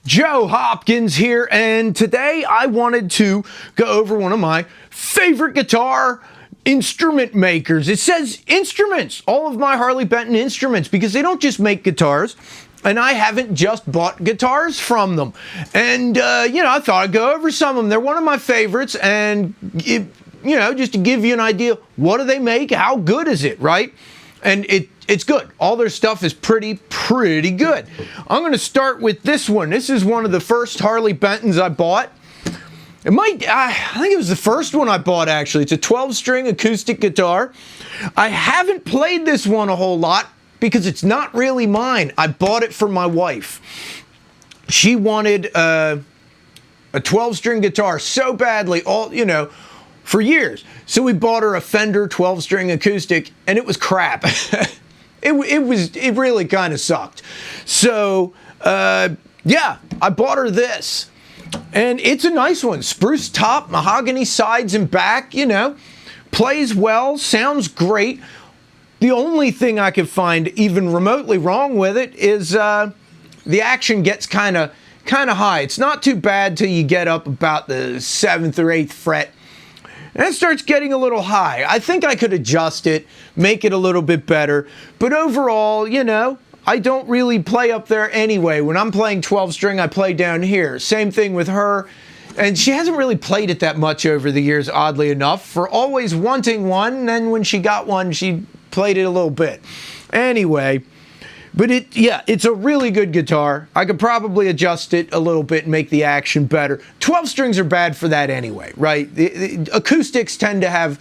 Joe Hopkins here, and today I wanted to go over one of my favorite guitar instrument makers. It says instruments, all of my Harley Benton instruments, because they don't just make guitars, and I haven't just bought guitars from them. And, I thought I'd go over some of them. They're one of my favorites, and, just to give you an idea, what do they make? How good is it, right? And it's good. All their stuff is pretty good. I'm going to start with this one. This is one of the first Harley Bentons I bought. I think it was the first one I bought, actually. It's a 12-string acoustic guitar. I haven't played this one a whole lot because it's not really mine. I bought it for my wife. She wanted a 12-string guitar so badly, for years. So we bought her a Fender 12-string acoustic, and it was crap. It really kind of sucked. So, I bought her this. And it's a nice one. Spruce top, mahogany sides and back, plays well, sounds great. The only thing I could find even remotely wrong with it is the action gets kind of high. It's not too bad till you get up about the 7th or 8th fret. And it starts getting a little high. I think I could adjust it, make it a little bit better. But overall, I don't really play up there anyway. When I'm playing 12-string, I play down here. Same thing with her. And she hasn't really played it that much over the years, oddly enough, for always wanting one. And then when she got one, she played it a little bit. Anyway, but it's a really good guitar. I could probably adjust it a little bit and make the action better. 12 strings are bad for that anyway, right? The acoustics tend to have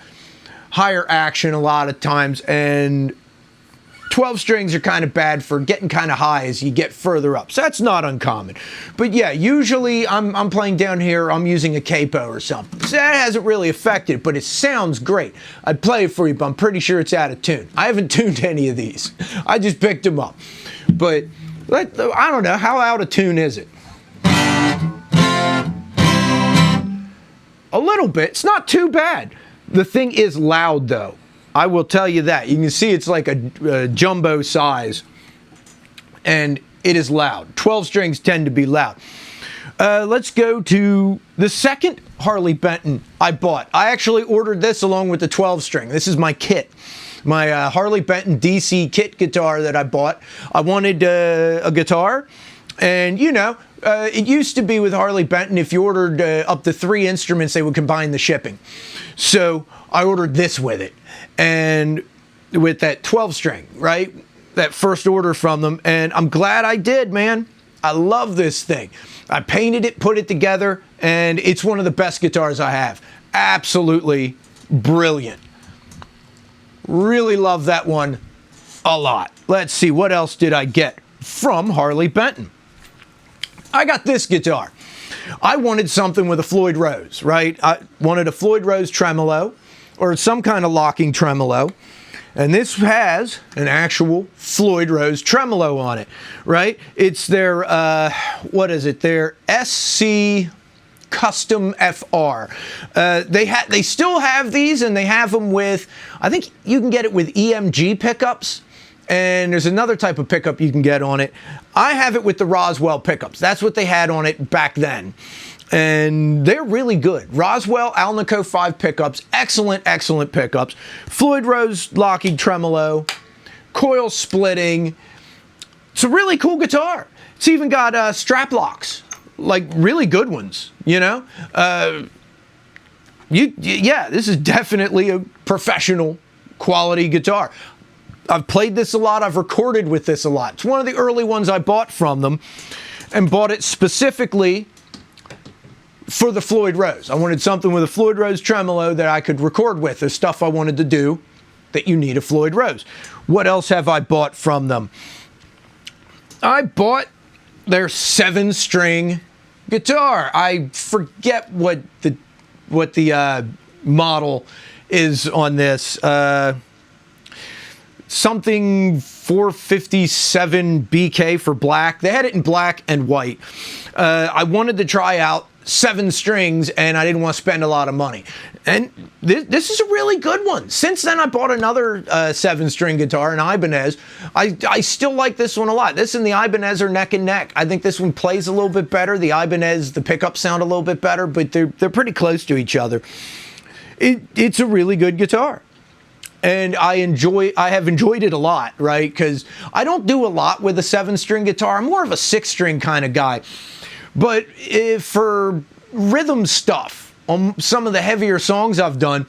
higher action a lot of times, and 12 strings are kind of bad for getting kind of high as you get further up. So that's not uncommon. But yeah, usually I'm playing down here, I'm using a capo or something. So that hasn't really affected it, but it sounds great. I'd play it for you, but I'm pretty sure it's out of tune. I haven't tuned any of these. I just picked them up. But I don't know, how out of tune is it? A little bit. It's not too bad. The thing is loud though. I will tell you that. You can see it's like a jumbo size, and it is loud. 12 strings tend to be loud. Let's go to the second Harley Benton I bought. I actually ordered this along with the 12 string. This is my kit. My Harley Benton DC kit guitar that I bought. I wanted a guitar, and it used to be with Harley Benton, if you ordered up to 3 instruments, they would combine the shipping. So I ordered this with it, and with that 12 string, right? That first order from them, and I'm glad I did, man. I love this thing. I painted it, put it together, and it's one of the best guitars I have. Absolutely brilliant. Really love that one a lot. Let's see, what else did I get from Harley Benton? I got this guitar. I wanted something with a Floyd Rose, right? I wanted a Floyd Rose tremolo, or some kind of locking tremolo. And this has an actual Floyd Rose tremolo on it, right? It's their, their SC Custom FR. They still have these, and they have them with, I think you can get it with EMG pickups, and there's another type of pickup you can get on it. I have it with the Roswell pickups. That's what they had on it back then. And they're really good. Roswell Alnico 5 pickups, excellent pickups. Floyd Rose locking tremolo, coil splitting. It's a really cool guitar. It's even got strap locks, like really good ones, this is definitely a professional quality guitar. I've played this a lot. I've recorded with this a lot. It's one of the early ones I bought from them, and bought it specifically for the Floyd Rose. I wanted something with a Floyd Rose tremolo that I could record with. There's stuff I wanted to do that you need a Floyd Rose. What else have I bought from them? I bought their 7-string guitar. I forget what the model is on this. Something 457 BK for black. They had it in black and white. I wanted to try out 7 strings and I didn't want to spend a lot of money. And this is a really good one. Since then, I bought another 7-string guitar, an Ibanez. I still like this one a lot. This and the Ibanez are neck and neck. I think this one plays a little bit better. The Ibanez, the pickups sound a little bit better, but they're pretty close to each other. It's a really good guitar. And I have enjoyed it a lot, right? Because I don't do a lot with a 7-string guitar. I'm more of a 6-string kind of guy. But for rhythm stuff, on some of the heavier songs I've done,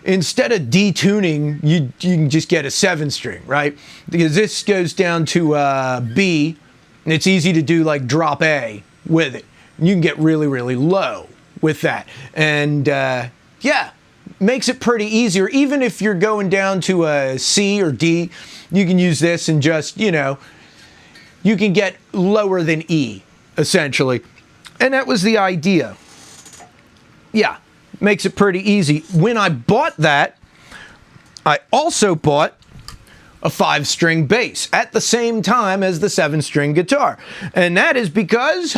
instead of detuning, you can just get a 7-string, right? Because this goes down to B, and it's easy to do like drop A with it. You can get really, really low with that. And yeah, makes it pretty easier. Even if you're going down to a C or D, you can use this and just, you can get lower than E, essentially. And that was the idea. Yeah, makes it pretty easy. When I bought that, I also bought a 5-string bass at the same time as the 7-string guitar. And that is because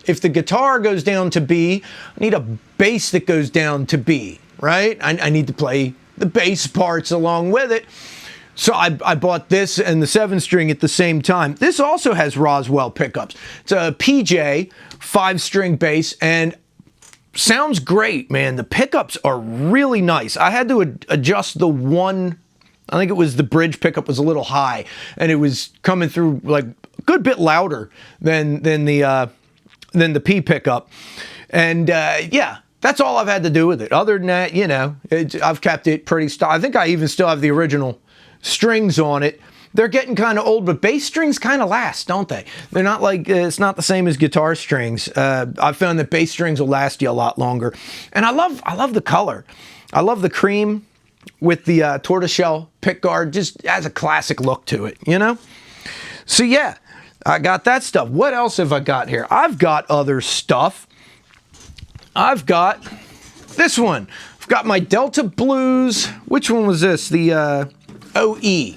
if the guitar goes down to B, I need a bass that goes down to B, right? I need to play the bass parts along with it. So I bought this and the 7-string at the same time. This also has Roswell pickups. It's a PJ 5-string bass and sounds great, man. The pickups are really nice. I had to adjust the one, I think it was the bridge pickup was a little high, and it was coming through like a good bit louder than the P pickup. And yeah, that's all I've had to do with it. Other than that, I've kept it pretty I think I even still have the original strings on it. They're getting kind of old, but bass strings kind of last, don't they? They're not like, it's not the same as guitar strings. I've found that bass strings will last you a lot longer. And I love the color. I love the cream with the tortoiseshell pickguard. Just has a classic look to it, So yeah, I got that stuff. What else have I got here? I've got other stuff. I've got this one. I've got my Delta Blues. Which one was this? The OE.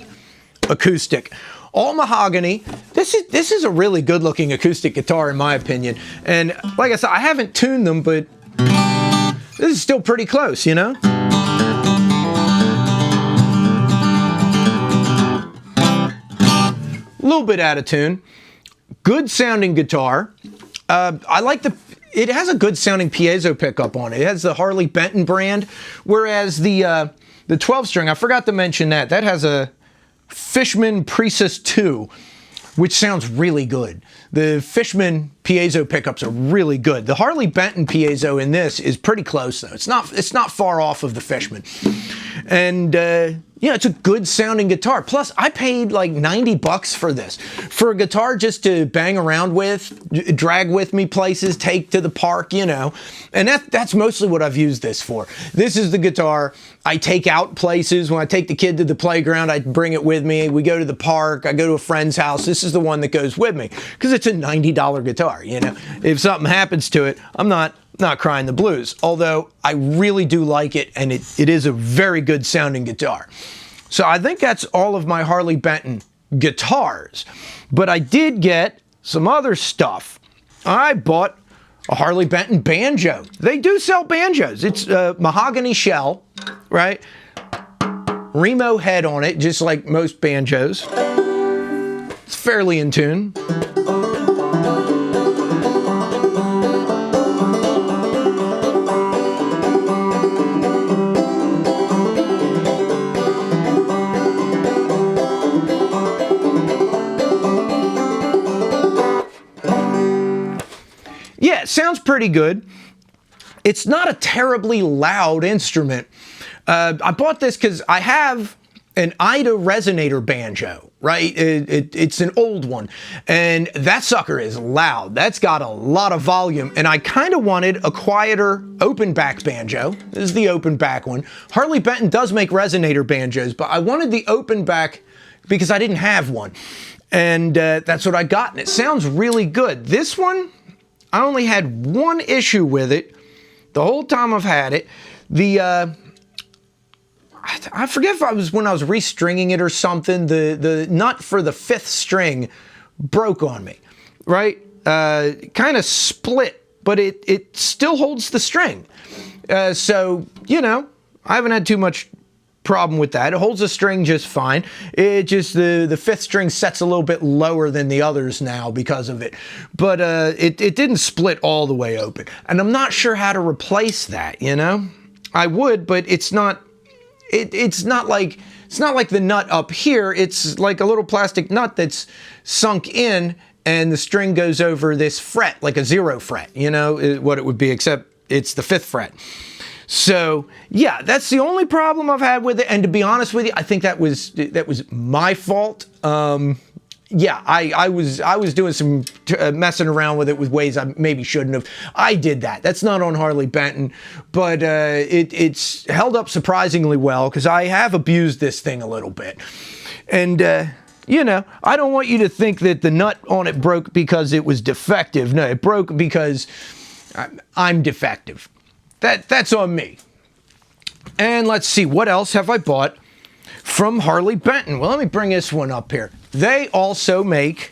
Acoustic, all mahogany. This is a really good looking acoustic guitar in my opinion, and like I said, I haven't tuned them, but this is still pretty close, A little bit out of tune. Good sounding guitar. I like it has a good sounding piezo pickup on it. It has the Harley Benton brand, whereas the 12-string, I forgot to mention that has a Fishman Precis 2, which sounds really good. The Fishman piezo pickups are really good. The Harley Benton piezo in this is pretty close though. It's not far off of the Fishman. And yeah, it's a good sounding guitar. Plus, I paid like $90 for this. For a guitar just to bang around with, drag with me places, take to the park, And that's mostly what I've used this for. This is the guitar I take out places. When I take the kid to the playground, I bring it with me. We go to the park. I go to a friend's house. This is the one that goes with me because it's a $90 guitar, If something happens to it, I'm not crying the blues, although I really do like it, and it is a very good sounding guitar. So I think that's all of my Harley Benton guitars. But I did get some other stuff. I bought a Harley Benton banjo. They do sell banjos. It's a mahogany shell, right? Remo head on it, just like most banjos. It's fairly in tune. Yeah, it sounds pretty good. It's not a terribly loud instrument. I bought this because I have an Ida resonator banjo, right? It's an old one, and that sucker is loud. That's got a lot of volume, and I kind of wanted a quieter open back banjo. This is the open back one. Harley Benton does make resonator banjos, but I wanted the open back because I didn't have one, and that's what I got, and it sounds really good. This one, I only had one issue with it the whole time I've had it. I forget if I was when I was restringing it or something. The nut for the 5th string broke on me, right? Kind of split but it still holds the string. So, you know, I haven't had too much problem with that. It holds the string just fine. It just, the fifth string sets a little bit lower than the others now because of it. But it didn't split all the way open. And I'm not sure how to replace that, you know? I would, but it's not like the nut up here. It's like a little plastic nut that's sunk in, and the string goes over this fret, like a 0 fret, you know, what it would be, except it's the 5th fret. So yeah, that's the only problem I've had with it. And to be honest with you, I think that was my fault. Yeah, I was doing some messing around with it with ways I maybe shouldn't have. I did that. That's not on Harley Benton, but it's held up surprisingly well because I have abused this thing a little bit. And you know, I don't want you to think that the nut on it broke because it was defective. No, it broke because I'm defective. That's on me. And let's see, what else have I bought from Harley Benton? Well, let me bring this one up here. They also make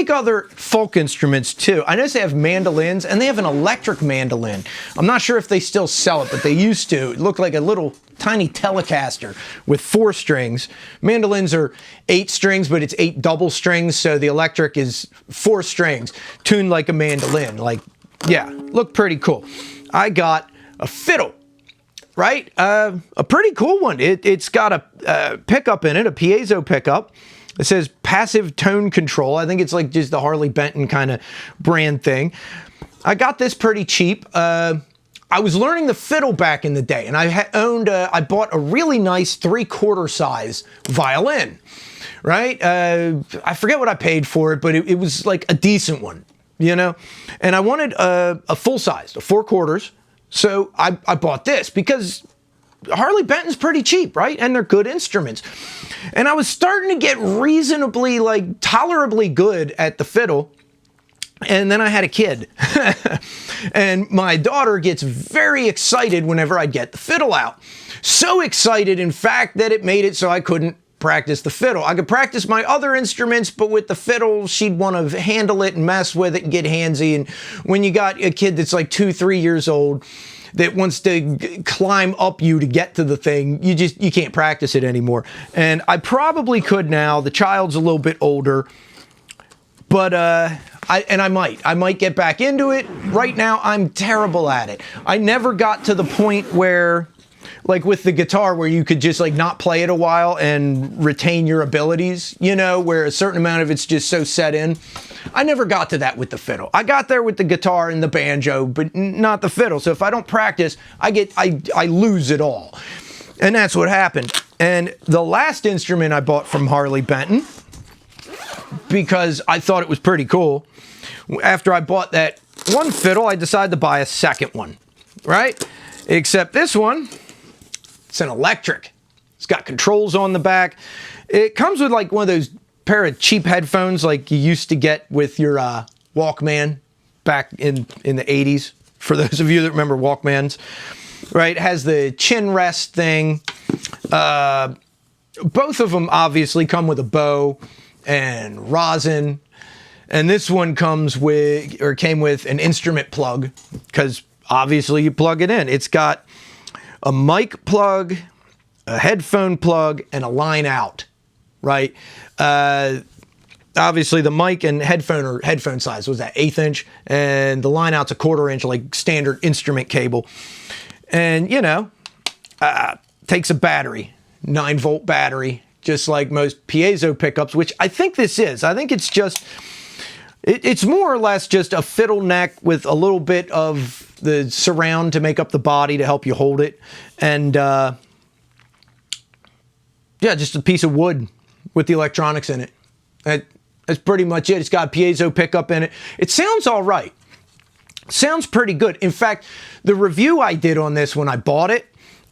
other folk instruments too. I notice they have mandolins, and they have an electric mandolin. I'm not sure if they still sell it, but they used to. It looked like a little tiny Telecaster with 4 strings. Mandolins are 8 strings, but it's 8 double strings, so the electric is 4 strings, tuned like a mandolin. Like, yeah, look pretty cool. I got a fiddle, right? A pretty cool one. It's got a pickup in it, a piezo pickup. It says passive tone control. I think it's like just the Harley Benton kind of brand thing. I got this pretty cheap. I was learning the fiddle back in the day, and I bought a really nice 3/4 size violin, right? I forget what I paid for it, but it was like a decent one, you know? And I wanted a full size, a 4/4. So I bought this because Harley Benton's pretty cheap, right? And they're good instruments. And I was starting to get reasonably, like, tolerably good at the fiddle. And then I had a kid. And my daughter gets very excited whenever I get the fiddle out. So excited, in fact, that it made it so I couldn't practice the fiddle. I could practice my other instruments, but with the fiddle, she'd want to handle it and mess with it and get handsy. And when you got a kid that's like 2-3 years old that wants to climb up you to get to the thing, you can't practice it anymore. And I probably could now. The child's a little bit older, but I might get back into it. Right now, I'm terrible at it. I never got to the point where, like with the guitar, where you could just like not play it a while and retain your abilities, you know, where a certain amount of it's just so set in. I never got to that with the fiddle. I got there with the guitar and the banjo, but not the fiddle. So if I don't practice, I lose it all. And that's what happened. And the last instrument I bought from Harley Benton, because I thought it was pretty cool, after I bought that one fiddle, I decided to buy a second one, right? Except this one, it's an electric. It's got controls on the back. It comes with like one of those pair of cheap headphones like you used to get with your Walkman back in the 80s. For those of you that remember Walkmans, right? It has the chin rest thing. Both of them obviously come with a bow and rosin. And this one came with an instrument plug, because obviously you plug it in. It's got a mic plug, a headphone plug, and a line out, right? Obviously the mic and headphone size was that 1/8 inch, and the line out's a 1/4 inch, like standard instrument cable. And you know, takes a battery, 9-volt battery, just like most piezo pickups, which I think this is. I think it's just, it's more or less just a fiddle neck with a little bit of the surround to make up the body to help you hold it. And yeah, just a piece of wood with the electronics in it. That's pretty much it. It's got a piezo pickup in it. It sounds all right. Sounds pretty good. In fact, the review I did on this when I bought it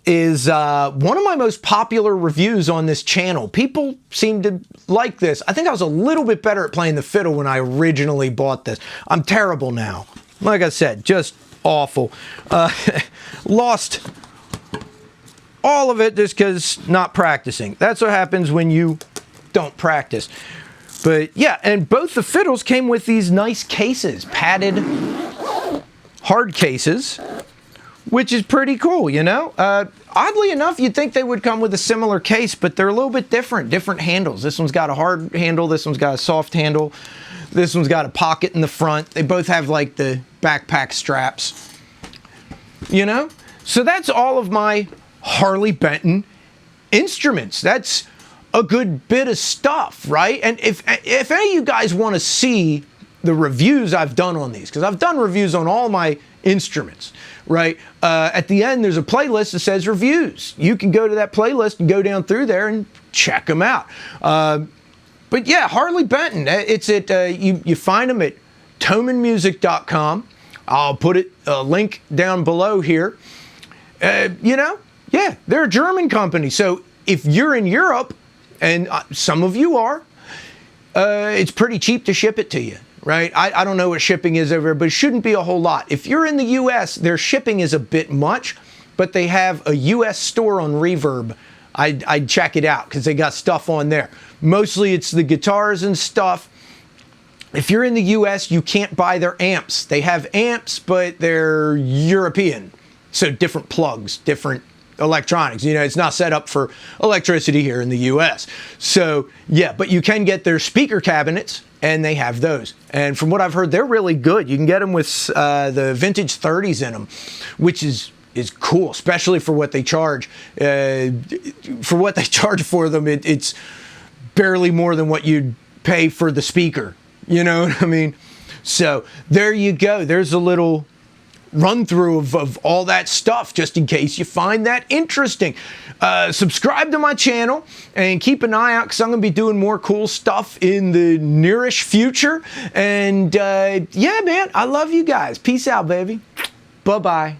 is one of my most popular reviews on this channel. People seem to like this. I think I was a little bit better at playing the fiddle when I originally bought this. I'm terrible now. Like I said, just awful. Lost all of it just because not practicing. That's what happens when you don't practice. But yeah, and both the fiddles came with these nice cases, padded hard cases, which is pretty cool, you know? Oddly enough, you'd think they would come with a similar case, but they're a little bit different handles. This one's got a hard handle, this one's got a soft handle, this one's got a pocket in the front. They both have like the backpack straps, you know? So that's all of my Harley Benton instruments. That's a good bit of stuff, right? And if any of you guys want to see the reviews I've done on these, because I've done reviews on all my instruments, right? At the end, there's a playlist that says reviews. You can go to that playlist and go down through there and check them out. But yeah, Harley Benton, it's at, you find them at tomanmusic.com. I'll put a link down below here. You know, yeah, they're a German company. So if you're in Europe, and some of you are, it's pretty cheap to ship it to you, right? I don't know what shipping is over there, but it shouldn't be a whole lot. If you're in the US, their shipping is a bit much, but they have a US store on Reverb. I'd check it out because they got stuff on there. Mostly it's the guitars and stuff. If you're in the US, you can't buy their amps. They have amps, but they're European. So different plugs, different electronics. You know, it's not set up for electricity here in the US. So yeah, but you can get their speaker cabinets, and they have those. And from what I've heard, they're really good. You can get them with the vintage 30s in them, which is cool, especially for what they charge. For what they charge for them, it's barely more than what you'd pay for the speaker. You know what I mean? So there you go. There's a little run through of all that stuff, just in case you find that interesting. Subscribe to my channel and keep an eye out, because I'm going to be doing more cool stuff in the nearish future. And yeah, man, I love you guys. Peace out, baby. Bye-bye.